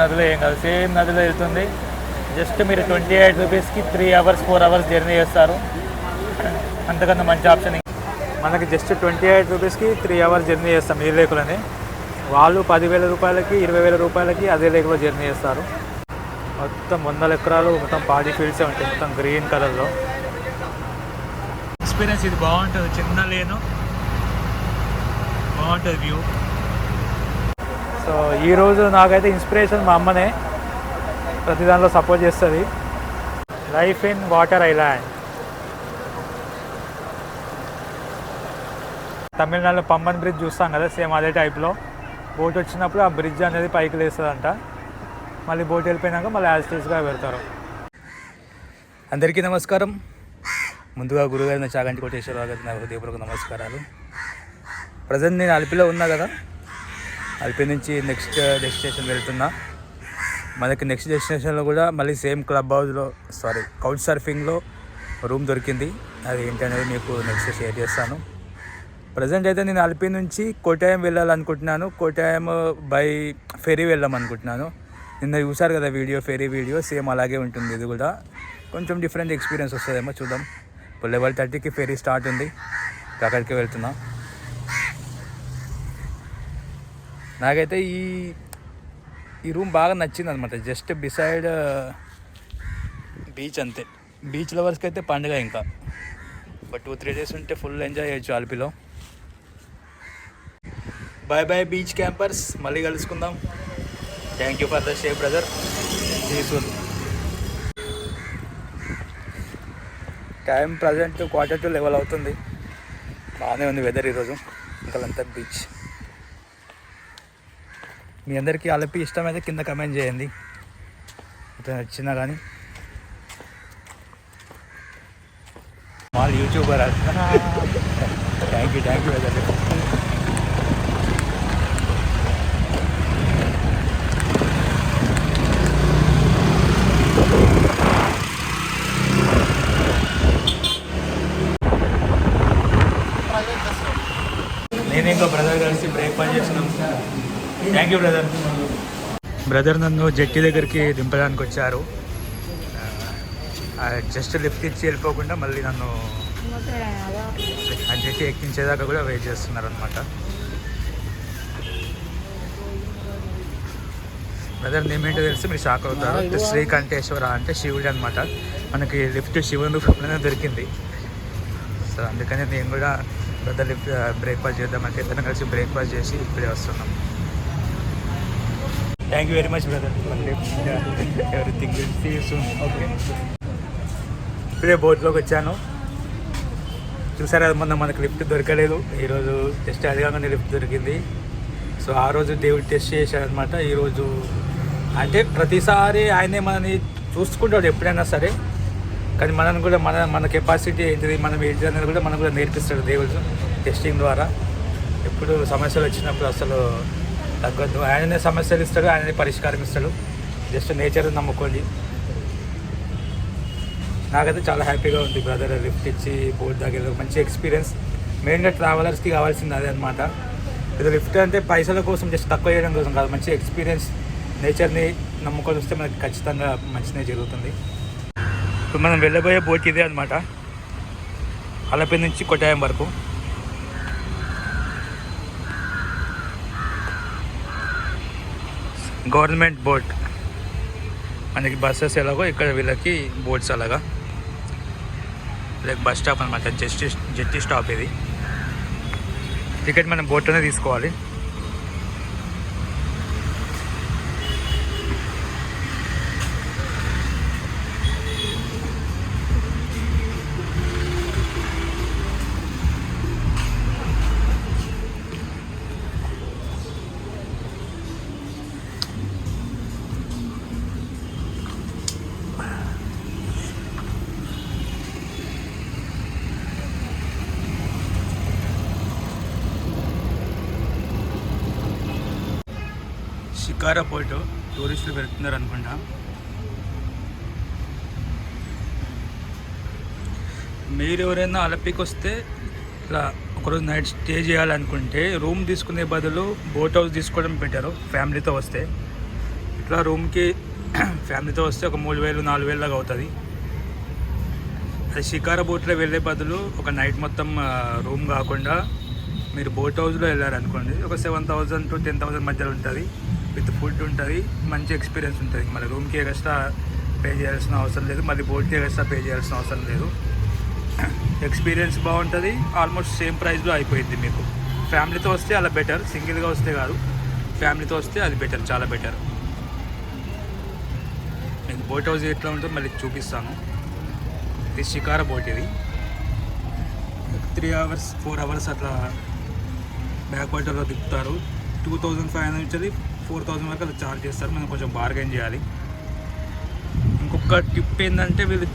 నదిలో ఏం కాదు, సేమ్ నదిలో వెళ్తుంది. జస్ట్ మీరు 28 రూపీస్కి 3 hours 4 hours జర్నీ చేస్తారు. అంతకన్నా మంచి ఆప్షన్ మనకి జస్ట్ 28 రూపీస్కి 3 hours జర్నీ చేస్తాం ఈ లేకులని. వాళ్ళు 10,000 రూపాయలకి 20,000 రూపాయలకి అదే లేకులో జర్నీ చేస్తారు. మొత్తం 100 ఎకరాలు మొత్తం పాడి ఫీల్డ్సే ఉంటాయి, మొత్తం గ్రీన్ కలర్లో. ఎక్స్పీరియన్స్ ఇది బాగుంటుంది, చిన్న లేను బాగుంటుంది వ్యూ. సో ఈరోజు నాకైతే ఇన్స్పిరేషన్ మా అమ్మనే, ప్రతి దానిలో సపోర్ట్ చేస్తుంది. Life in water island. తమిళనాడులో పంబన్ బ్రిడ్జ్ చూస్తాం కదా, సేమ్ అదే టైప్లో బోట్ వచ్చినప్పుడు ఆ బ్రిడ్జ్ అనేది పైకి లేస్తుందంట. మళ్ళీ బోట్ వెళ్ళిపోయినాక మళ్ళీ యాజిటీస్గా పెడతారు. అందరికీ నమస్కారం. ముందుగా గురుగారిన చాగంటి కోటేశ్వరరావు గారికి నా హృదయపూర్వక నమస్కారాలు. ప్రజెంట్ నేను అలిపిలో ఉన్నా కదా, అలిపి నుంచి నెక్స్ట్ డెస్టినేషన్ వెళ్తున్నా. మనకి నెక్స్ట్ డెస్టినేషన్లో కూడా మళ్ళీ సేమ్ క్లబ్ హౌస్లో కౌచ్ సర్ఫింగ్లో రూమ్ దొరికింది. అది ఏంటనేది మీకు నెక్స్ట్ షేర్ చేస్తాను. ప్రజెంట్ అయితే నేను అలిపి నుంచి కోటాయం వెళ్ళాలనుకుంటున్నాను. Kottayam by fairy వెళ్ళామనుకుంటున్నాను. నిన్న చూసారు కదా వీడియో, ఫెరీ వీడియో, సేమ్ అలాగే ఉంటుంది. ఇది కూడా కొంచెం డిఫరెంట్ ఎక్స్పీరియన్స్ వస్తుందేమో చూద్దాం. ఇప్పుడు లెవెల్ 30కి ఫెరీ స్టార్ట్ ఉంది, అక్కడికి వెళ్తున్నా. నాకైతే ఈ రూమ్ బాగా నచ్చింది అనమాట. జస్ట్ బిసైడ్ బీచ్, అంతే. బీచ్ లవర్స్కి అయితే పండుగ. ఇంకా ఒక 2-3 days ఉంటే ఫుల్ ఎంజాయ్ చేయొచ్చు అలిపిలో. బాయ్ బాయ్ బీచ్ క్యాంపర్స్, మళ్ళీ కలుసుకుందాం. థ్యాంక్ యూ ఫర్ ద షే brother. See soon. Time present 11:15 అవుతుంది. బాగానే ఉంది వెదర్ ఈరోజు. ఇంకాలంతా బీచ్. మీ అందరికీ అలిపి ఇష్టమైతే కింద కమెంట్ చేయండి, నచ్చినా కానీ. Mall YouTuber. Thank you whether. నేను ఇంకో బ్రదర్ కలిసి బ్రేక్ఫాస్ట్ చేస్తున్నాం. Thank you brother. బ్రదర్ నన్ను జెట్టి దగ్గరికి దింపడానికి వచ్చారు. జస్ట్ లిఫ్ట్ ఇచ్చి వెళ్ళిపోకుండా మళ్ళీ నన్ను ఆ జెట్టి ఎక్కించేదాకా కూడా వెయిట్ చేస్తున్నారు అనమాట. బ్రదర్ నేమ్ ఏంటో తెలిసి మీరు షాక్ అవుతారు. శ్రీకంఠేశ్వర అంటే శివుడు అనమాట. మనకి లిఫ్ట్ శివుని రూపంలోనే దొరికింది. సో అందుకని నేను కూడా బ్రదర్ లిఫ్ట్ బ్రేక్ఫాస్ట్ చేద్దామంటే ఇద్దరం కలిసి బ్రేక్ఫాస్ట్ చేసి ఇప్పుడే వస్తున్నాం. Thank you very much brother. Everything will see you soon. Okay, ఇప్పుడే బోట్లోకి వచ్చాను. చూసారా, మనకు లిఫ్ట్ దొరకలేదు. ఈరోజు జస్ట్ అదిగానే లిఫ్ట్ దొరికింది. సో ఆ రోజు దేవుడు టెస్ట్ చేశాడనమాట. ఈరోజు అంటే ప్రతిసారి ఆయనే మనని చూసుకుంటాడు ఎప్పుడైనా సరే, కానీ మనని కూడా మన కెపాసిటీ ఏంటిది, మనం ఏంటి అనేది కూడా మనకు కూడా నేర్పిస్తాడు దేవుడు టెస్టింగ్ ద్వారా. ఎప్పుడు సమస్యలు వచ్చినప్పుడు అసలు తగ్గొద్దు. ఆయననే సమస్యలు ఇస్తాడు, ఆయననే పరిష్కారం ఇస్తాడు. జస్ట్ నేచర్ నమ్ముకోండి. నాకైతే చాలా హ్యాపీగా ఉంది బ్రదర్ లిఫ్ట్ ఇచ్చి బోట్ దగ్గర. మంచి ఎక్స్పీరియన్స్. మెయిన్గా ట్రావెలర్స్కి కావాల్సింది అదే అనమాట. ఇది లిఫ్ట్ అంటే పైసల కోసం, జస్ట్ తక్కువ చేయడం కోసం కాదు. మంచి ఎక్స్పీరియన్స్. నేచర్ని నమ్ముకొని వస్తే మనకి ఖచ్చితంగా మంచిగా జరుగుతుంది. ఇప్పుడు మనం వెళ్ళబోయే బోట్ ఇదే అనమాట, అలపి నుంచి కొట్టాయం వరకు. Government boat. మనకి బస్సెస్ ఎలాగో ఇక్కడ వీళ్ళకి బోట్స్ అలాగా. లైక్ బస్ స్టాప్ అనమాట, జెట్టి స్టాప్ ఇది. టికెట్ మనం బోట్లోనే తీసుకోవాలి. షికారా పోర్ట్ టూరిస్టులు వెళ్తున్నారు అనుకుంటా. మీరు ఎవరైనా అలపికి వస్తే ఇట్లా ఒకరోజు నైట్ స్టే చేయాలనుకుంటే రూమ్ తీసుకునే బదులు బోట్ హౌస్ తీసుకోవడం బెటరు ఫ్యామిలీతో వస్తే. ఎట్లా రూమ్కి ఫ్యామిలీతో వస్తే ఒక 3,000 4,000 దాకా అవుతుంది. అది షికారా బోట్లో వెళ్ళే బదులు ఒక నైట్ మొత్తం రూమ్ కాకుండా మీరు బోట్ హౌస్లో వెళ్ళారనుకోండి, ఒక 7,000 to 10,000 మధ్యలో ఉంటుంది. విత్ ఫుడ్ ఉంటుంది, మంచి ఎక్స్పీరియన్స్ ఉంటుంది. మళ్ళీ రూమ్కి ఎక్స్ట్రా పే చేయాల్సిన అవసరం లేదు, మళ్ళీ బోట్కి ఎక్స్ట్రా పే చేయాల్సిన అవసరం లేదు. ఎక్స్పీరియన్స్ బాగుంటుంది. ఆల్మోస్ట్ సేమ్ ప్రైస్లో అయిపోయింది మీకు. ఫ్యామిలీతో వస్తే అలా బెటర్, సింగిల్గా వస్తే కాదు, ఫ్యామిలీతో వస్తే అది బెటర్, చాలా బెటర్. మీకు బోట్ హౌస్ ఎట్లా ఉంటుందో మళ్ళీ చూపిస్తాను. ఇది షికారా బోట్. ఇది 3 hours 4 hours అట్లా బ్యాక్ వాటర్లో దిగుతారు. 2,500 నుంచి 4,000 వరకు అలా ఛార్జ్ చేస్తారు. మనం కొంచెం బార్గెన్ చేయాలి. ఇంకొక టిప్ ఏంటంటే వీళ్ళు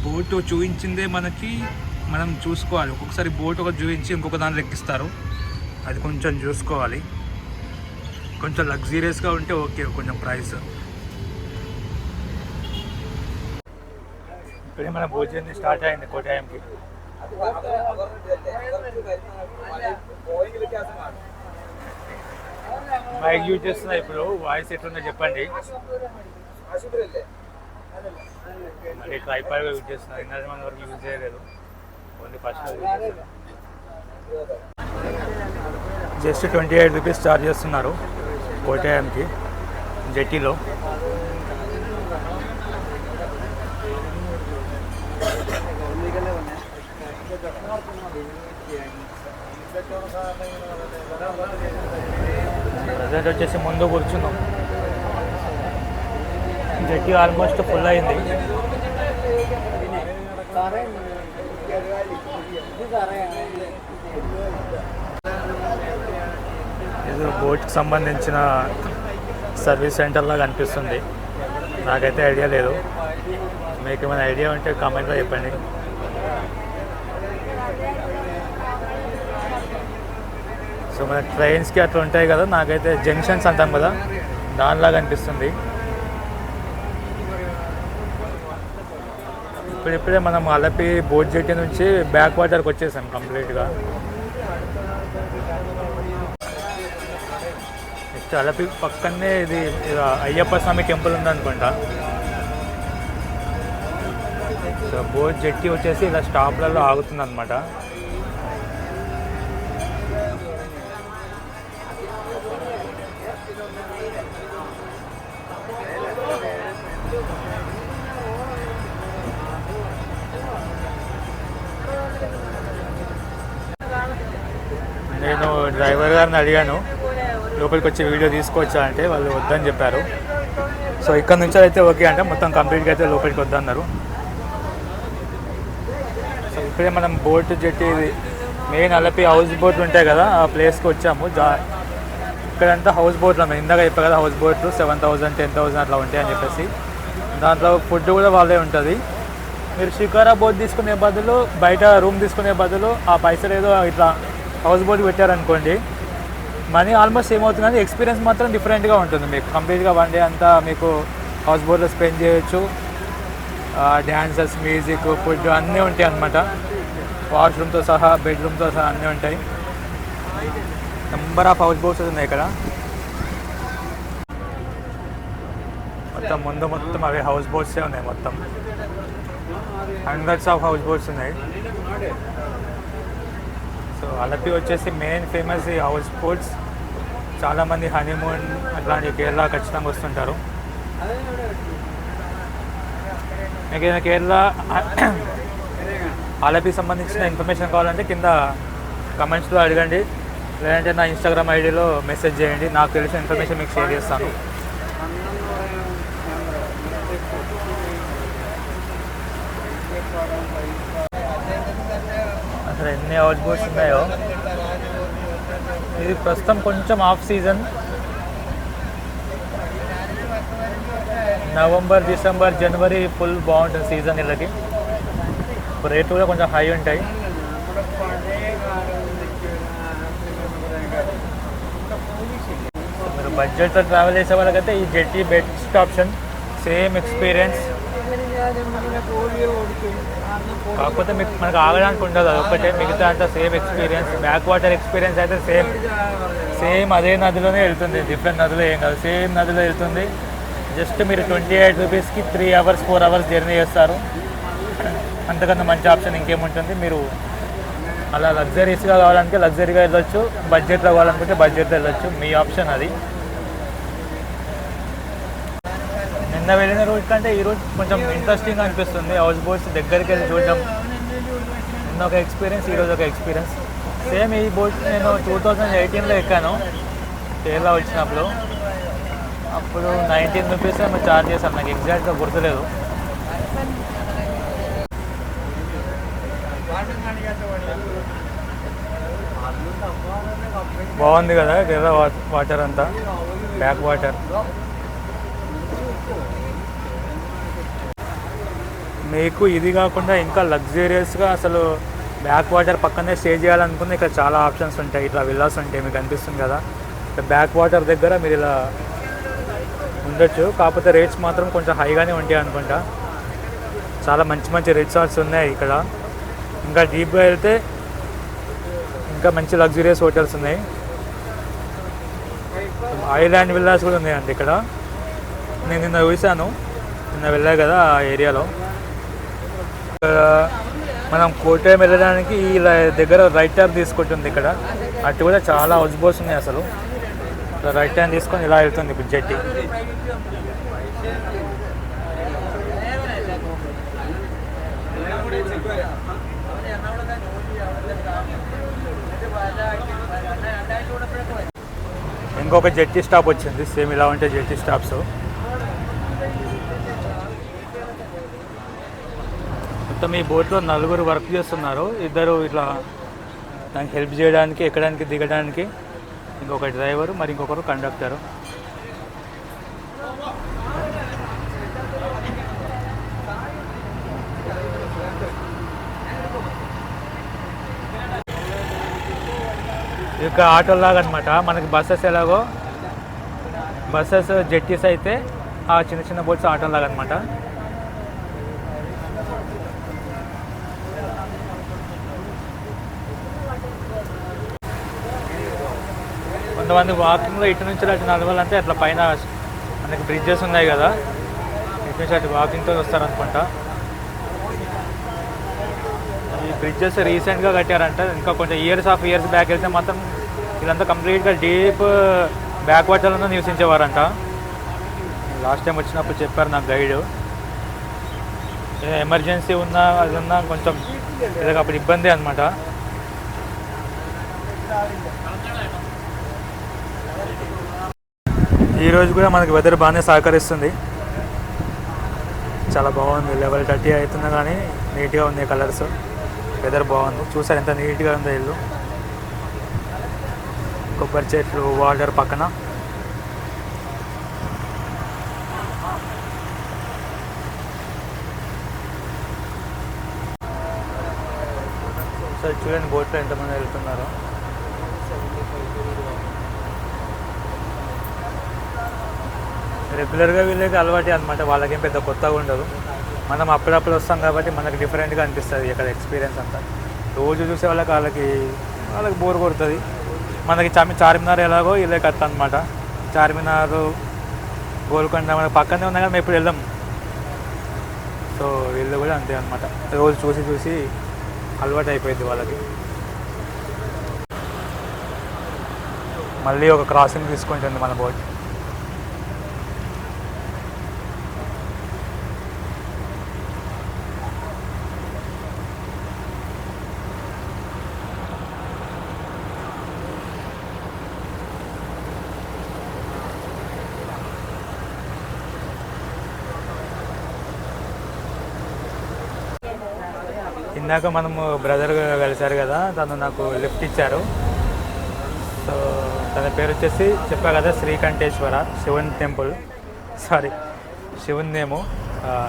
బోట్ చూపించిందే మనం చూసుకోవాలి. ఒక్కొక్కసారి బోట్ ఒక చూపించి ఇంకొక దాంట్లో ఎక్కిస్తారు, అది కొంచెం చూసుకోవాలి. కొంచెం లగ్జీరియస్గా ఉంటే ఓకే, కొంచెం ప్రైస్. ఇప్పుడే మన భోజనం స్టార్ట్ అయింది కోటాయంకి. మైక్ యూజ్ చేస్తున్నా. ఇప్పుడు వాయిస్ ఎట్లుందో చెప్పండి. మళ్ళీ ట్రైపాడ్ యూజ్ చేస్తున్నా. ఇంకా మన వరకు యూజ్ చేయలేదు, only first just 28 rupees charge చేస్తున్నారు కోటాయంకి జెట్టీలో. ప్రజెంట్ వచ్చేసి ముందు కూర్చున్నాం. జెట్టి ఆల్మోస్ట్ ఫుల్ అయింది. ఇది బోట్కి సంబంధించిన సర్వీస్ సెంటర్ లాగా అనిపిస్తుంది. నాకైతే ఐడియా లేదు, మీకు ఏమైనా ఐడియా ఉంటే కామెంట్లో చెప్పండి. సో మన ట్రైన్స్కి అట్లా ఉంటాయి కదా, నాకైతే జంక్షన్స్ అంటాం కదా, దానిలాగా అనిపిస్తుంది. ఇప్పుడిప్పుడే మనం అలపి బోట్ జెట్టి నుంచి బ్యాక్ వాటర్కి వచ్చేసాం కంప్లీట్గా. నెక్స్ట్ అలపి పక్కనే ఇది అయ్యప్ప స్వామి టెంపుల్ ఉందనుకుంటా. సో బోట్ జెట్టి వచ్చేసి ఇలా స్టాప్లలో ఆగుతుంది అనమాట. నేను డ్రైవర్ గారిని అడిగాను లోపలికి వచ్చి వీడియో తీసుకోవచ్చా అంటే వాళ్ళు వద్దని చెప్పారు. సో ఇక్కడ నుంచి అయితే ఓకే అంటే మొత్తం కంప్లీట్గా అయితే లోపలికి వద్దన్నారు. సో ఇప్పుడే మనం బోట్ జెట్టి మెయిన్ అలపి హౌస్ బోట్లు ఉంటాయి కదా, ఆ ప్లేస్కి వచ్చాము. ఇక్కడంతా హౌస్ బోట్లు ఉన్నాయి. ఇందాక చెప్పారు కదా, హౌస్ బోట్లు 7,000 10,000 అట్లా ఉంటాయి అని చెప్పేసి. దాంట్లో ఫుడ్ కూడా వాళ్ళే ఉంటుంది. మీరు షికారా బోట్ తీసుకునే బదులు, బయట రూమ్ తీసుకునే బదులు ఆ పైసలు ఏదో ఇట్లా హౌస్ బోట్ పెట్టారనుకోండి, మనీ ఆల్మోస్ట్ ఏమవుతుంది కానీ ఎక్స్పీరియన్స్ మాత్రం డిఫరెంట్గా ఉంటుంది. మీకు కంప్లీట్గా 1 day అంతా మీకు హౌస్ బోట్లో స్పెండ్ చేయొచ్చు. డ్యాన్సెస్, మ్యూజిక్, ఫుడ్ అన్నీ ఉంటాయి అన్నమాట. వాష్రూమ్తో సహా, బెడ్రూమ్తో సహా అన్నీ ఉంటాయి. నెంబర్ ఆఫ్ హౌస్ బోట్స్ ఉన్నాయి ఇక్కడ. మొత్తం ముందు మొత్తం అవే హౌస్ బోట్సే ఉన్నాయి. మొత్తం హండ్రెడ్స్ ఆఫ్ హౌస్ బోట్స్ ఉన్నాయి. సో అలపి వచ్చేసి మెయిన్ ఫేమస్ ఈ హౌస్ బోట్స్. చాలామంది హనీమూన్ అట్లాంటి కేరళ ఖచ్చితంగా వస్తుంటారు. మీకు కేరళ అలపి సంబంధించిన ఇన్ఫర్మేషన్ కావాలంటే కింద కమెంట్స్లో అడగండి, లేదంటే నా ఇన్స్టాగ్రామ్ ఐడిలో మెసేజ్ చేయండి. నాకు తెలిసిన ఇన్ఫర్మేషన్ మీకు షేర్ చేస్తాను. అసలు ఎన్ని హౌస్ బోట్స్ ఉన్నాయో. ఇది ప్రస్తుతం కొంచెం of season. November, December, January full బాగుంటుంది సీజన్. వీళ్ళకి రేట్లు కూడా కొంచెం హై ఉంటాయి. మీరు బడ్జెట్తో ట్రావెల్ చేసే వాళ్ళకైతే ఈ జెట్టి బెస్ట్ ఆప్షన్. సేమ్ ఎక్స్పీరియన్స్, కాకపోతే మనకు ఆగడానికి ఉండదు, అదొక్కటే. మిగతా అంతా same experience. Back water experience అయితే సేమ్ అదే నదిలోనే వెళ్తుంది. డిఫరెంట్ నదిలో ఏం కాదు, సేమ్ నదిలో వెళ్తుంది. జస్ట్ మీరు 28 రూపీస్కి 3 అవర్స్ 4 అవర్స్ జర్నీ చేస్తారు. అంతకన్నా మంచి ఆప్షన్ ఇంకేముంటుంది. మీరు అలా లగ్జరీస్గా కావాలంటే లగ్జరీగా వెళ్ళొచ్చు, బడ్జెట్లో కావాలనుకుంటే బడ్జెట్లో వెళ్ళొచ్చు, మీ ఆప్షన్ అది. నిన్న వెళ్ళిన రోజు కంటే ఈరోజు కొంచెం ఇంట్రెస్టింగ్ అనిపిస్తుంది. హౌస్ బోట్స్ దగ్గరికి వెళ్ళి చూడడం నిన్న ఒక ఎక్స్పీరియన్స్, ఈరోజు ఒక ఎక్స్పీరియన్స్. సేమ్ ఈ బోట్ నేను 2018లో ఎక్కాను కేరళ వచ్చినప్పుడు. అప్పుడు 19 రూపీస్ ఏమో ఛార్జ్ చేశాను, నాకు ఎగ్జాక్ట్గా గుర్తులేదు. బాగుంది కదా కేరళ వాటర్ అంతా, బ్యాక్ వాటర్. మీకు ఇది కాకుండా ఇంకా లగ్జరియస్గా అసలు బ్యాక్ వాటర్ పక్కనే స్టే చేయాలనుకుంటే ఇక్కడ చాలా ఆప్షన్స్ ఉంటాయి. ఇట్లా విల్లాస్ ఉంటాయి, మీకు అనిపిస్తుంది కదా. బ్యాక్ వాటర్ దగ్గర మీరు ఇలా ఉండొచ్చు, కాకపోతే రేట్స్ మాత్రం కొంచెం హైగానే ఉంటాయి అనుకుంటా. చాలా మంచి మంచి రిసార్ట్స్ ఉన్నాయి ఇక్కడ. ఇంకా డీప్గా వెళ్తే ఇంకా మంచి లగ్జరియస్ హోటల్స్ ఉన్నాయి. ఐలాండ్ విల్లాస్ కూడా ఉన్నాయండి ఇక్కడ. నేను నిన్న చూశాను, నిన్న వెళ్ళా కదా ఆ ఏరియాలో. మనం కోటయం వెళ్ళడానికి ఇలా దగ్గర రైట్ టర్న్ తీసుకుంటుంది ఇక్కడ. అటు కూడా చాలా హౌస్ బోట్స్ ఉన్నాయి. అసలు రైట్ టర్న్ తీసుకొని ఇలా వెళ్తుంది ఇప్పుడు జెట్టి. ఇంకొక జెట్టి స్టాప్ వచ్చింది, సేమ్ ఇలా ఉంటాయి జెట్టి స్టాప్స్. మొత్తం ఈ బోట్లో 4 వర్క్ చేస్తున్నారు. 2 ఇట్లా దానికి హెల్ప్ చేయడానికి, ఎక్కడానికి దిగడానికి. ఇంకొక డ్రైవరు, మరి ఇంకొకరు కండక్టరు. ఇక ఆటోలాగా అనమాట. మనకి బస్సెస్ ఎలాగో, బస్సెస్ జెట్టీస్ అయితే ఆ చిన్న చిన్న బోట్స్ ఆటోలాగా అనమాట. కొంతమంది వాకింగ్లో ఇటు నుంచి అటు నడవాలంటే అట్లా పైన మనకి బ్రిడ్జెస్ ఉన్నాయి కదా, ఇటు నుంచి అటు వాకింగ్తో వస్తారనుకుంటా. ఈ బ్రిడ్జెస్ రీసెంట్గా కట్టారంట. ఇంకా కొంచెం ఇయర్స్ బ్యాక్ వెళ్తే మాత్రం ఇదంతా కంప్లీట్గా డీప్ బ్యాక్ వాటర్లోనే నివసించేవారంట. లాస్ట్ టైం వచ్చినప్పుడు చెప్పారు నాకు గైడ్. ఎమర్జెన్సీ ఉన్నా అది ఉన్నా కొంచెం ఇలాగ అప్పుడు ఇబ్బంది అనమాట. ఈరోజు కూడా మనకి వెదర్ బాగానే సహకరిస్తుంది, చాలా బాగుంది. లెవెల్ 30 అవుతున్నా కానీ నీట్గా ఉంది కలర్స్. వెదర్ బాగుంది. చూసారు ఎంత నీట్గా ఉందో ఇల్లు. కొబ్బరి చెట్లు, వాటర్ పక్కన. సో చూడండి బోట్లో ఎంతమంది వెళ్తున్నారో. రెగ్యులర్గా వీళ్ళకి అలవాటు అనమాట, వాళ్ళకేం పెద్ద కొత్తగా ఉండదు. మనం అప్పుడప్పుడు వస్తాం కాబట్టి మనకు డిఫరెంట్గా అనిపిస్తుంది ఇక్కడ ఎక్స్పీరియన్స్ అంతా. రోజు చూసే వాళ్ళకి బోర్ కొడుతుంది. మనకి చార్మినార్ ఎలాగో వీళ్ళకి కథ అనమాట. చార్మినార్, గోల్కొండ మనకు పక్కనే ఉన్నా కానీ మేము ఎప్పుడు వెళ్దాం. సో వీళ్ళు కూడా అంతే అనమాట, రోజు చూసి చూసి అలవాటు అయిపోయింది వాళ్ళకి. మళ్ళీ ఒక క్రాసింగ్ తీసుకుంటుంది మన బోట్. ఇందాక మనము బ్రదర్ కలిశారు కదా, తను నాకు లిఫ్ట్ ఇచ్చారు. సో తన పేరు వచ్చేసి చెప్పా కదా, శ్రీకంఠేశ్వర శివుని టెంపుల్. సారీ, శివుని నేము.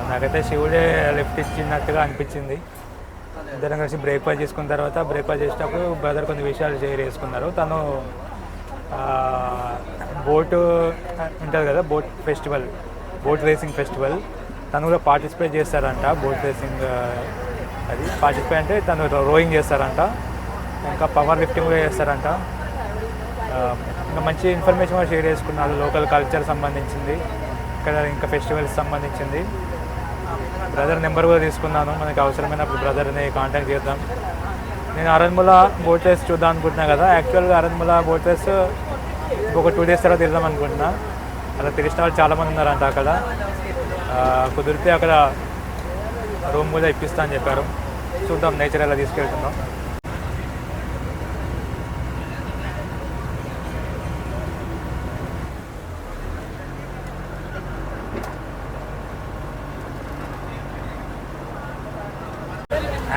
నాకైతే శివుడే లిఫ్ట్ ఇచ్చినట్టుగా అనిపించింది. ఇద్దరం కలిసి బ్రేక్ఫాస్ట్ చేసుకున్న తర్వాత, బ్రేక్ఫాస్ట్ చేసేటప్పుడు బ్రదర్ కొన్ని విషయాలు షేర్ చేసుకున్నారు. తను బోటు ఉంటుంది కదా, బోట్ రేసింగ్ ఫెస్టివల్ తను కూడా పార్టిసిపేట్ చేస్తారంట. బోట్ రేసింగ్ అది పార్టిసిపేట్ అంటే తను రోయింగ్ చేస్తారంట, ఇంకా పవర్ లిఫ్టింగ్ కూడా చేస్తారంట. ఇంకా మంచి ఇన్ఫర్మేషన్ కూడా షేర్ చేసుకున్నారు, లోకల్ కల్చర్ సంబంధించింది. ఇక్కడ ఇంకా ఫెస్టివల్స్ సంబంధించింది. బ్రదర్ నెంబర్ కూడా తీసుకున్నాను, మనకి అవసరమైనప్పుడు బ్రదర్ని కాంటాక్ట్ చేద్దాం. నేను అరన్ముల బోట్ రేస్ చూద్దాం అనుకుంటున్నాను కదా. యాక్చువల్గా అరన్ముల బోట్ రేస్ ఇంకొక 2 days తర్వాత వెళ్దాం అనుకుంటున్నా. అలా తెలిసిన వాళ్ళు చాలామంది ఉన్నారంట అక్కడ. కుదిరితే అక్కడ రూమ్ కూడా ఇప్పిస్తా అని చెప్పారు. చూద్దాం నేచర్ ఎలా తీసుకెళ్తున్నాం.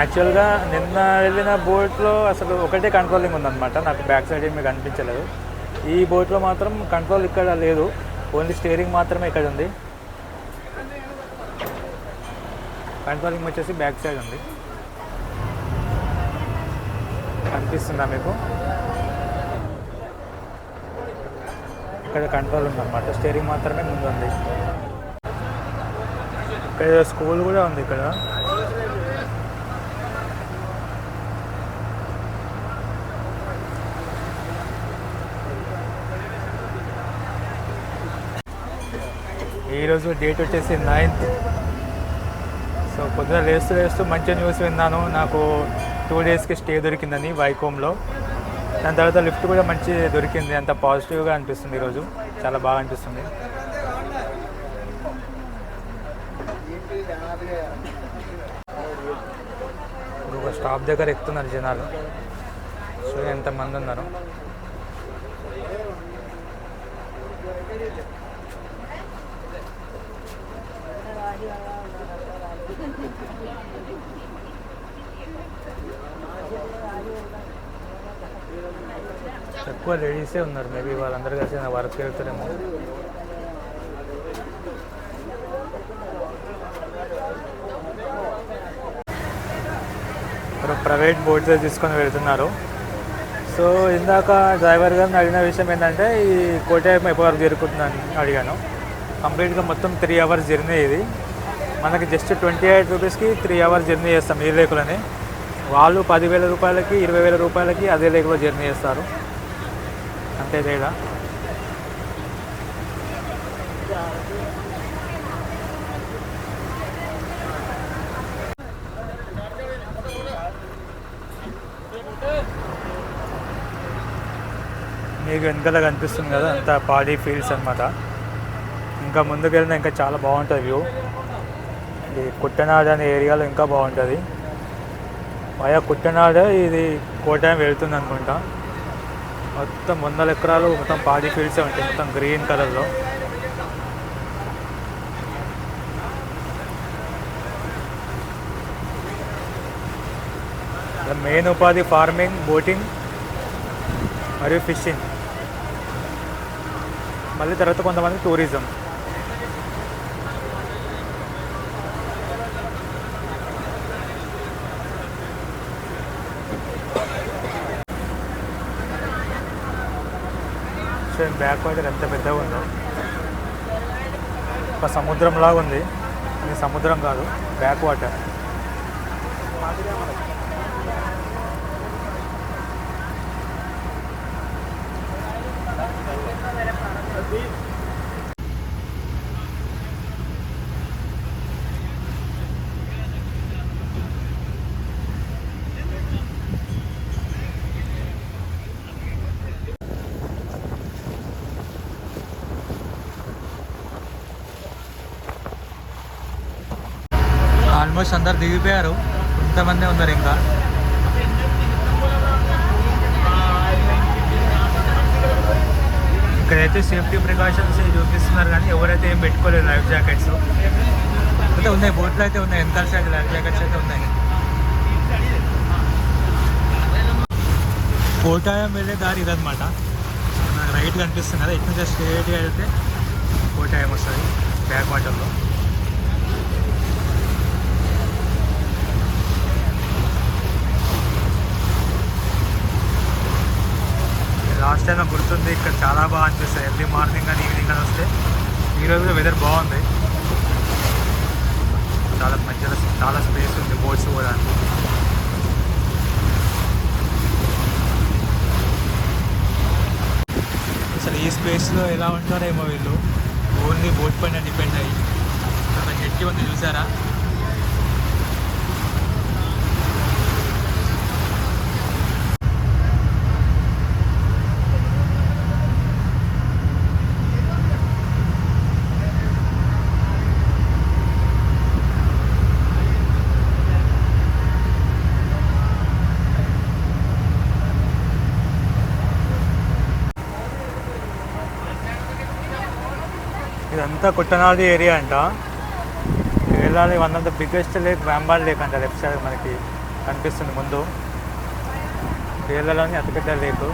యాక్చువల్గా నిన్న వెళ్ళిన బోట్లో అసలు ఒకటే కంట్రోలింగ్ ఉందన్నమాట. నాకు బ్యాక్ సైడ్ ఏమీ కనిపించలేదు. ఈ బోట్లో మాత్రం కంట్రోల్ ఇక్కడ లేదు, ఓన్లీ స్టీరింగ్ మాత్రమే ఇక్కడ ఉంది. కంట్రోలింగ్ వచ్చేసి బ్యాక్ సైడ్ ఉంది. కనిపిస్తుందా మీకు? ఇక్కడ కంట్రోల్ ఉందన్నమాట, స్టీరింగ్ మాత్రమే ముందు ఉంది. ఇక్కడ స్కూల్ కూడా ఉంది. ఇక్కడ ఈరోజు డేట్ వచ్చేసి 9th. సో పొద్దున లేస్తూ మంచి న్యూస్ విన్నాను. నాకు 2 daysకి స్టే దొరికిందని వైకోమ్లో. దాని తర్వాత లిఫ్ట్ కూడా మంచి దొరికింది. అంత పాజిటివ్గా అనిపిస్తుంది ఈరోజు, చాలా బాగా అనిపిస్తుంది. ఇప్పుడు ఒక స్టాప్ దగ్గర ఎక్కుతున్నారు జనాలు. సో ఎంతమంది ఉన్నారు. ఎక్కువ లేడీసే ఉన్నారు. మేబీ వాళ్ళందరూ కలిసి నా వర్క్ వెళ్తారేమో. ప్రైవేట్ బోట్స్ తీసుకొని వెళ్తున్నారు. సో ఇందాక డ్రైవర్ గారిని అడిగిన విషయం ఏంటంటే, ఈ కోటాయం ఎప్పటి వరకు జరుగుతుందని అడిగాను. కంప్లీట్గా మొత్తం 3 hours జర్నీ. ఇది మనకి జస్ట్ 28 rupeesకి 3 hours జర్నీ చేస్తాం ఈ లేకులని. వాళ్ళు 10,000 రూపాయలకి 20,000 రూపాయలకి అదే లేకులో జర్నీ చేస్తారు. అంతే తేడా. మీకు వెనకాల కనిపిస్తుంది కదా, అంతా పాడీ ఫీల్డ్స్ అనమాట. ఇంకా ముందుకు వెళ్ళినా ఇంకా చాలా బాగుంటుంది వ్యూ. ఈ కుట్టనాడ్ అనే ఏరియాలో ఇంకా బాగుంటుంది. వయా కుట్టనాడ్ ఇది కోటాయం వెళ్తుంది అనుకుంటా. మొత్తం 100 ఎకరాలు మొత్తం పాడీ ఫీల్డ్సే ఉంటాయి, మొత్తం గ్రీన్ కలర్లో. మెయిన్ ఉపాధి ఫార్మింగ్, బోటింగ్ మరియు ఫిషింగ్. మళ్ళీ తర్వాత కొంతమంది టూరిజం. సో బ్యాక్ వాటర్ ఎంత పెద్దగా ఉందో, ఒక సముద్రం లాగా ఉంది. ఇది సముద్రం కాదు, బ్యాక్ వాటర్. ఆల్మోస్ట్ అందరు దిగిపోయారు, కొంతమంది ఉన్నారు ఇంకా. ఇక్కడైతే సేఫ్టీ ప్రికాషన్స్ చూపిస్తున్నారు, కానీ ఎవరైతే ఏం పెట్టుకోలేదు లైఫ్ జాకెట్స్. అయితే ఉన్నాయి, బోట్లు అయితే ఉన్నాయి, వెనకాల సైడ్ లైఫ్ జాకెట్స్ అయితే ఉన్నాయి. కోటాయం వెళ్ళే దారి ఇదనమాట. నాకు రైట్ కనిపిస్తుంది కదా, ఇటు నుంచి స్ట్రేట్గా వెళ్తే కోటాయం వస్తుంది బ్యాక్ వాటర్లో. లాస్ట్ టైం నాకు గుర్తుంది, ఇక్కడ చాలా బాగా అనిపిస్తుంది ఎర్లీ మార్నింగ్ కానీ ఈవినింగ్ కానీ వస్తే. ఈరోజు కూడా వెదర్ బాగుంది, చాలా మధ్యలో చాలా స్పేస్ ఉంది బోట్స్ కూడా. అసలు ఈ స్పేస్లో ఎలా ఉంటారేమో వీళ్ళు, ఓన్లీ బోట్ పైన డిపెండ్ అయ్యి అంత గట్టి ఉంది చూసారా. ఇదంతా కుట్టనాడి ఏరియా అంట. వెళ్ళాలి. One of the biggest lake రాంబాల్ లేక్ అంట. లెఫ్ట్ సైడ్ మనకి కనిపిస్తుంది ముందు. కేరళలోని అతిపెద్ద లేకు.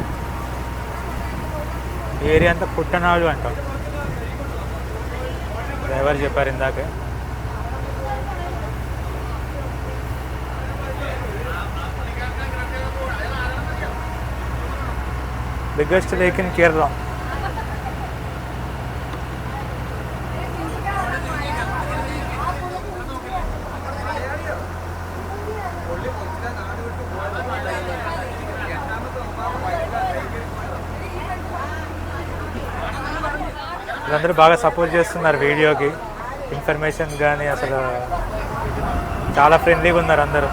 ఏరియా అంతా కుట్టనాడు అంట. డ్రైవర్ చెప్పారు ఇందాకే. Biggest lake in Kerala. వీళ్ళందరూ బాగా సపోర్ట్ చేస్తున్నారు వీడియోకి. ఇన్ఫర్మేషన్ కానీ అసలు చాలా ఫ్రెండ్లీగా ఉన్నారు అందరూ.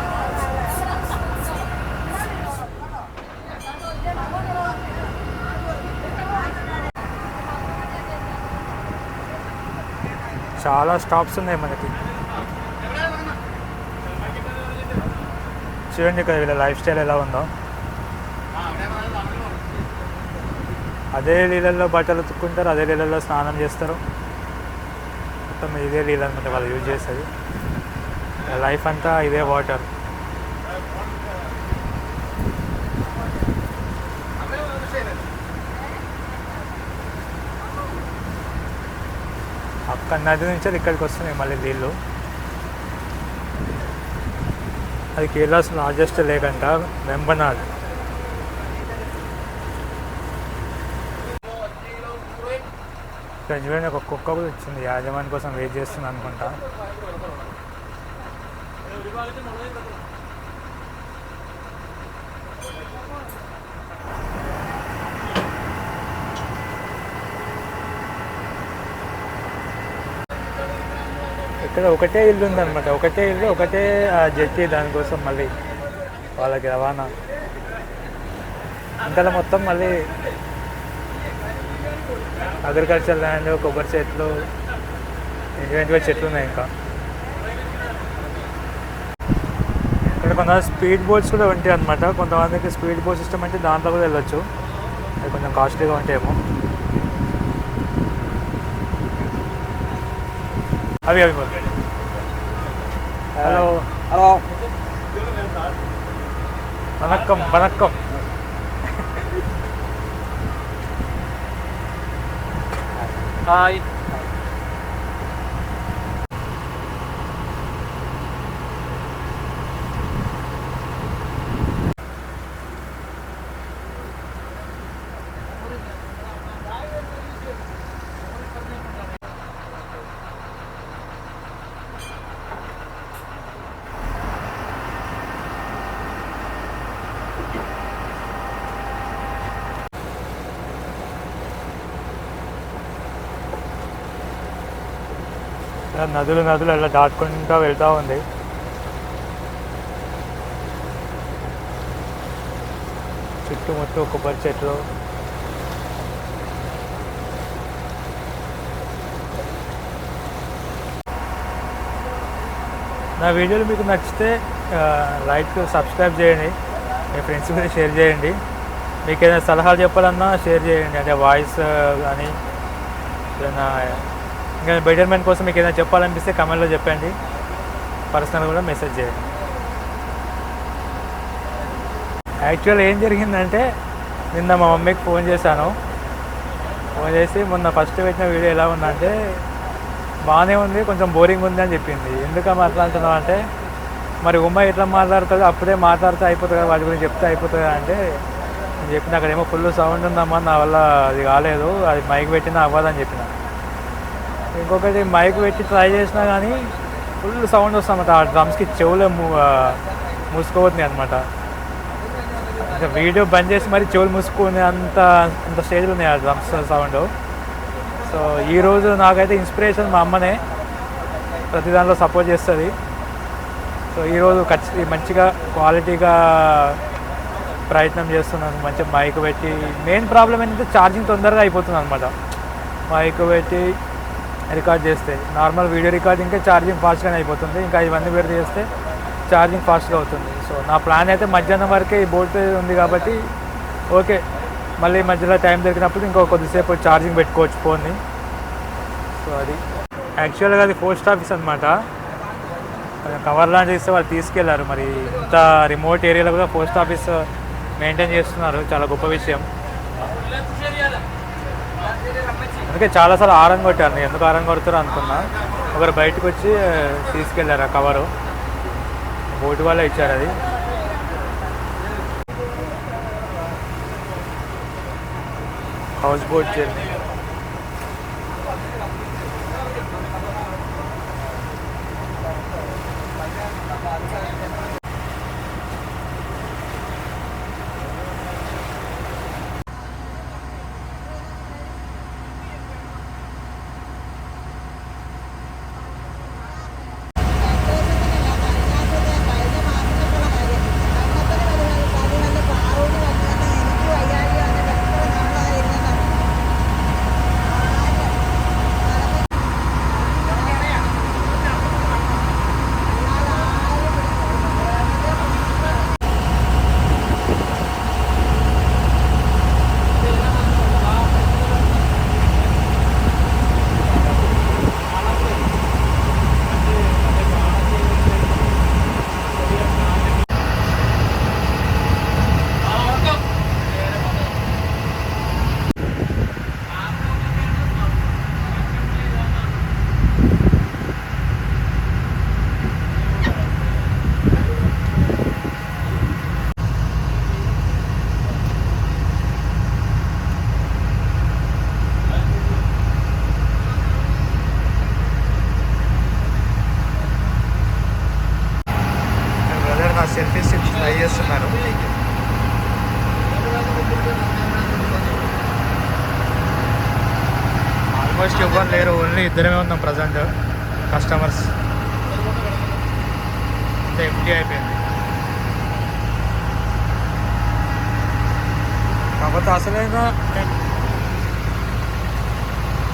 చాలా స్టాప్స్ ఉన్నాయి మనకి. చూడండి ఇక్కడ వీళ్ళ లైఫ్ స్టైల్ ఎలా ఉందో. అదే నీళ్ళల్లో బట్టలు ఉతుక్కుంటారు, అదే నీళ్ళల్లో స్నానం చేస్తారు. మొత్తం ఇదే నీళ్ళు అనమాట వాళ్ళు యూజ్ చేస్తుంది. లైఫ్ అంతా ఇదే వాటర్. అక్కడ నది నుంచి ఇక్కడికి వస్తున్నాయి మళ్ళీ నీళ్ళు. అది కేరళస్ లార్జెస్ట్ లేక్ అంట, వెంబనాడ్. ఇక్కడ చూడండి ఒక కుక్క కూడా వచ్చింది. యాజమాని కోసం వెయిట్ చేస్తుంది అనుకుంటా. ఇక్కడ ఒకటే ఇల్లు ఉందన్నమాట. ఒకటే ఇల్లు, ఒకటే జెట్టి. దానికోసం మళ్ళీ వాళ్ళకి రవాణా. ఇంతలో మొత్తం మళ్ళీ అగ్రికల్చర్ ల్యాండ్, కొబ్బరి చెట్లు, ఇటువంటి చెట్లు ఉన్నాయి. ఇంకా ఇక్కడ కొంతమంది స్పీడ్ బోట్స్ కూడా ఉంటాయి అనమాట. కొంతమందికి స్పీడ్ బోట్ సిస్టమ్ అంటే దాంట్లో కూడా వెళ్ళొచ్చు. అది కొంచెం కాస్ట్లీగా ఉంటాయేమో. అవి hello hello vanakkam vanakkam. Hi. నదులు నదులు అలా దాటుకుంటూ వెళ్తూ ఉంది. చుట్టుముట్టు కొబ్బరి చెట్లు. నా వీడియోలు మీకు నచ్చితే లైక్, సబ్స్క్రైబ్ చేయండి. మీ ఫ్రెండ్స్ కూడా షేర్ చేయండి. మీకు ఏదైనా సలహాలు చెప్పాలన్నా షేర్ చేయండి. అంటే వాయిస్ కానీ ఏదైనా ఇంకా బెటర్మెంట్ కోసం మీకు ఏదైనా చెప్పాలనిపిస్తే కమెంట్లో చెప్పండి. పర్సనల్ కూడా మెసేజ్ చేయండి. యాక్చువల్ ఏం జరిగిందంటే నిన్న మా మమ్మీకి ఫోన్ చేశాను. ఫోన్ చేసి మొన్న ఫస్ట్ పెట్టిన వీడియో ఎలా ఉందంటే బాగానే ఉంది, కొంచెం బోరింగ్ ఉంది అని చెప్పింది. ఎందుకు మాట్లాడుతున్నావు అంటే మరి ఉమ్మ ఎట్లా మాట్లాడుతుందో అప్పుడే మాట్లాడితే అయిపోతుంది కదా, వాటి గురించి చెప్తే అయిపోతుంది అంటే నేను చెప్పిన. అక్కడేమో ఫుల్ సౌండ్ ఉందమ్మా, నా వల్ల అది కాలేదు, అది మైక్ పెట్టినా అవ్వదని చెప్పిన. ఇంకొకటి మైక్ పెట్టి ట్రై చేసినా కానీ ఫుల్ సౌండ్ వస్తామన్నమాట. ఆ డ్రమ్స్కి చెవులు మూసుకోవద్దు అనమాట. ఇంకా వీడియో బంద్ చేసి మరి చెవులు మూసుకునే అంత స్టేజ్లో ఉన్నాయి ఆ డ్రమ్స్ సౌండ్. సో ఈరోజు నాకైతే ఇన్స్పిరేషన్ మా అమ్మనే, ప్రతి దాంట్లో సపోర్ట్ చేస్తుంది. సో ఈరోజు మంచిగా క్వాలిటీగా ప్రయత్నం చేస్తున్నాను, మంచిగా మైక్ పెట్టి. మెయిన్ ప్రాబ్లం ఏంటంటే ఛార్జింగ్ తొందరగా అయిపోతుంది అనమాట. మైక్ పెట్టి రికార్డ్ చేస్తే నార్మల్ వీడియో రికార్డింగ్కే ఛార్జింగ్ ఫాస్ట్గానే అయిపోతుంది, ఇంకా ఇవన్నీ పెడితే చేస్తే ఛార్జింగ్ ఫాస్ట్గా అవుతుంది. సో నా ప్లాన్ అయితే మధ్యాహ్నం వరకే ఈ బోట్ ఉంది కాబట్టి ఓకే, మళ్ళీ మధ్యలో టైం దొరికినప్పుడు ఇంకో కొద్దిసేపు ఛార్జింగ్ పెట్టుకోవచ్చు ఫోన్ని. సో అది యాక్చువల్గా అది పోస్ట్ ఆఫీస్ అనమాట. కవర్ లాంటిది ఇస్తే వాళ్ళు తీసుకెళ్లారు. మరి ఇంత రిమోట్ ఏరియాలో కూడా పోస్ట్ ఆఫీస్ మెయింటైన్ చేస్తున్నారు, చాలా గొప్ప విషయం. అందుకే చాలాసార్లు ఆరం కొట్టాను, ఎందుకు ఆరం కొడతారో అనుకున్నా. ఒకరు బయటకు వచ్చి తీసుకెళ్లారు ఆ కవరు, బోటు వాళ్ళే ఇచ్చారు. అది house boat journey. Selfie sticks try చేస్తున్నారు. ఆల్మోస్ట్ ఎవ్వరు లేరు, ఓన్లీ ఇద్దరమే ఉన్నాం ప్రజెంట్. కస్టమర్స్ ఎంటీ అయిపోయింది. కాకపోతే అసలైన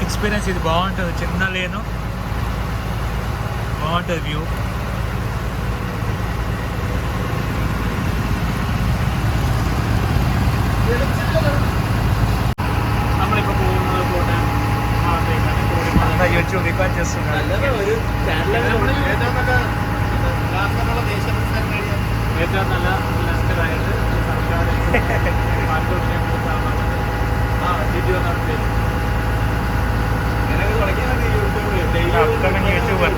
ఎక్స్పీరియన్స్ ఇది బాగుంటుంది. చిన్న లేను బాగుంటుంది వ్యూ. యూట్యూబ్ రికార్డ్ చేస్తున్నారు. యూట్యూబర్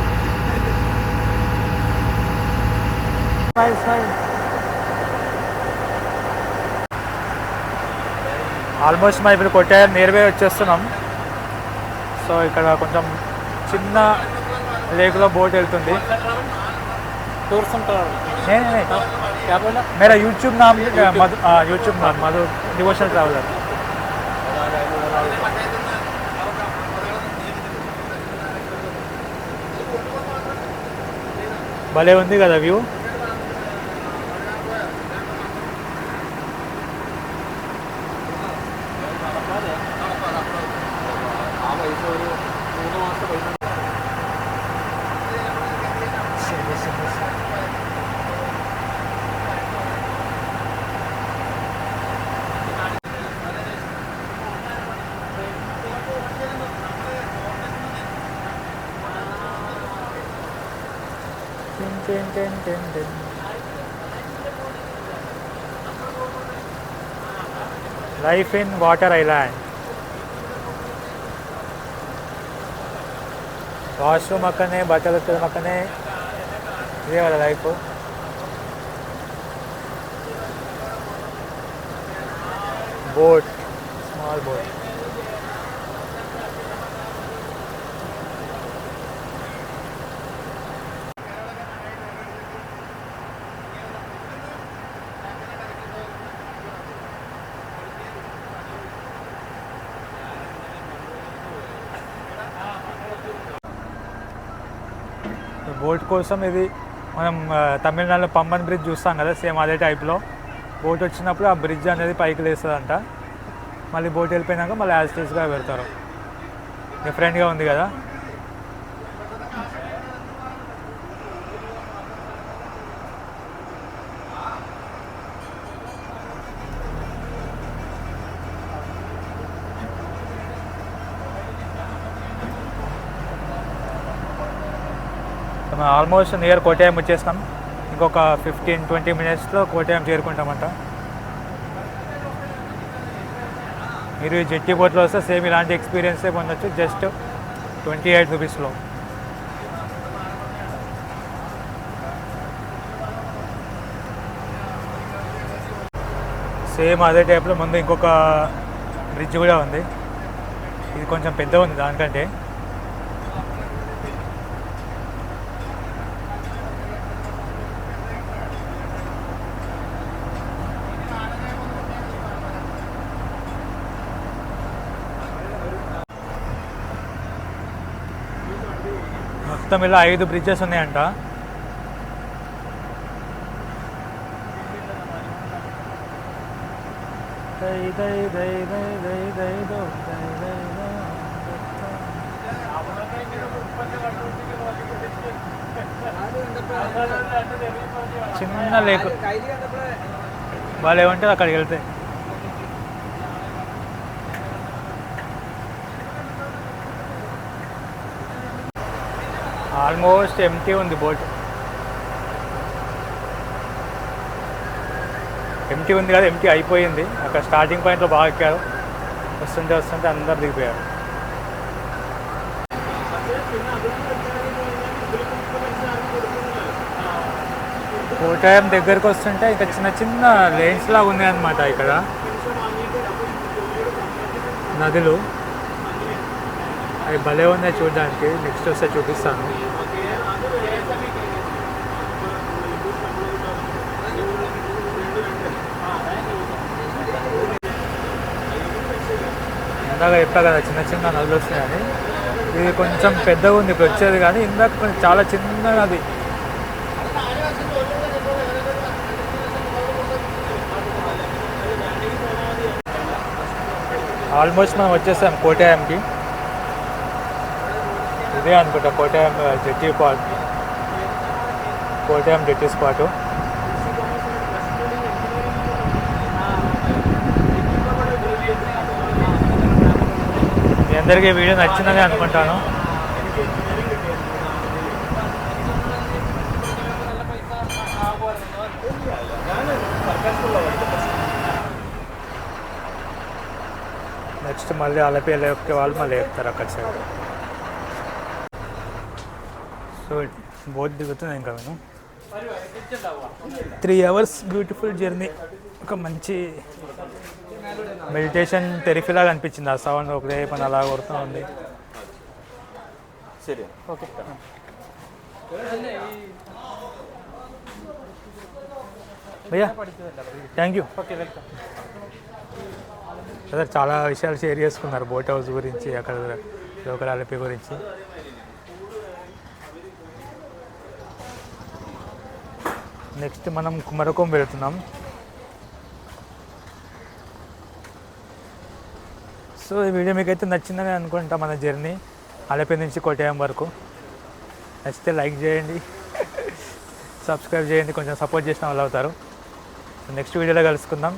ఆల్మోస్ట్ మనం ఇప్పుడు కొట్టారు నియర్బై వచ్చేస్తున్నాం. సో ఇక్కడ కొంచెం చిన్న లేకులో బోట్ వెళ్తుంది. టూర్స్ ఉంటారు. मेरा यूट्यूब नाम यूट्यूब नाम मधु डिवोशनल ट्रैवलर. భలే ఉంది కదా view. Life in Water Island. Washroom అక్కడనే, బట్టలు ఉతకడం అక్కడనే, ఇదే వాళ్ళ life. Boat, small boat. Boat కోసం ఇది మనం తమిళనాడులో పంబన్ బ్రిడ్జ్ చూస్తాం కదా, సేమ్ అదే టైప్లో బోట్ వచ్చినప్పుడు ఆ బ్రిడ్జ్ అనేది పైకి లేస్తుందంట. మళ్ళీ బోట్ వెళ్ళిపోయినాక మళ్ళీ యాజ్ టీస్గా పెడతారు. డిఫరెంట్గా ఉంది కదా. మనం ఆల్మోస్ట్ నియర్ కోటయం వచ్చేస్తాం. ఇంకొక 15-20 మినిట్స్లో కోటయం చేరుకుంటామంట. మీరు ఈ జెట్టి బోట్లో వస్తే సేమ్ ఇలాంటి ఎక్స్పీరియన్సే పొందొచ్చు, జస్ట్ 28 రూపీస్లో. సేమ్ అదే టైప్లో ముందు ఇంకొక బ్రిడ్జ్ కూడా ఉంది. ఇది కొంచెం పెద్దగా ఉంది దానికంటే. మొత్తం ఇలా 5 బ్రిడ్జెస్ ఉన్నాయంట. చిన్న లేకు వాళ్ళు ఏమంటారు అక్కడికి వెళ్తే. ఆల్మోస్ట్ ఎంటీ ఉంది బోట్. ఎంటీ ఉంది కదా, ఎంటీ అయిపోయింది. అక్కడ స్టార్టింగ్ పాయింట్లో బాగా ఎక్కారు. వస్తుంటే అందరు దిగిపోయారు. కోటాయం దగ్గరకు వస్తుంటే ఇంకా చిన్న చిన్న లేన్స్ లాగా ఉన్నాయన్నమాట. ఇక్కడ నదులు అవి భలే ఉన్నాయి చూడడానికి. నెక్స్ట్ వస్తే చూపిస్తాను. ఇందాక చెప్పా కదా చిన్న చిన్న నదులు వస్తున్నాయని. ఇది కొంచెం పెద్దగా ఉంది ఇప్పుడు వచ్చేది, కానీ ఇందాక కొంచెం చాలా చిన్న నది. ఆల్మోస్ట్ మనం వచ్చేసాం కోటాయంకి. ఇదే అనుకుంటా కోటాయం జెట్టి స్పాట్, కోటాయం జెట్టి స్పాటు. మీ అందరికీ వీడియో నచ్చిందని అనుకుంటాను. నెక్స్ట్ మళ్ళీ అలపి ఎక్కే వాళ్ళు మళ్ళీ ఎక్కుతారు అక్కడ సైడ్. సో బోట్ దిగుతుంది ఇంకా మేము. 3 hours బ్యూటిఫుల్ జర్నీ. ఒక మంచి మెడిటేషన్ థెరపీలాగా అనిపించింది. ఆ సౌండ్ ఒకటే పని అలా కొడుతూ ఉంది. సరే, ఓకే, భయ్యా, థ్యాంక్ యూ. Okay, welcome. అదే చాలా విషయాలు షేర్ చేసుకున్నారు బోట్ హౌస్ గురించి, అక్కడ లోకల్ అలపి గురించి. నెక్స్ట్ మనం కుమరకోం వెళుతున్నాం. సో ఈ వీడియో మీకైతే నచ్చిందని అనుకుంటా. మన జర్నీ అలపి నుంచి కోటయం వరకు. నచ్చితే లైక్ చేయండి, సబ్స్క్రైబ్ చేయండి, కొంచెం సపోర్ట్ చేసిన వాళ్ళు అవుతారు. నెక్స్ట్ వీడియోలో కలుసుకుందాం.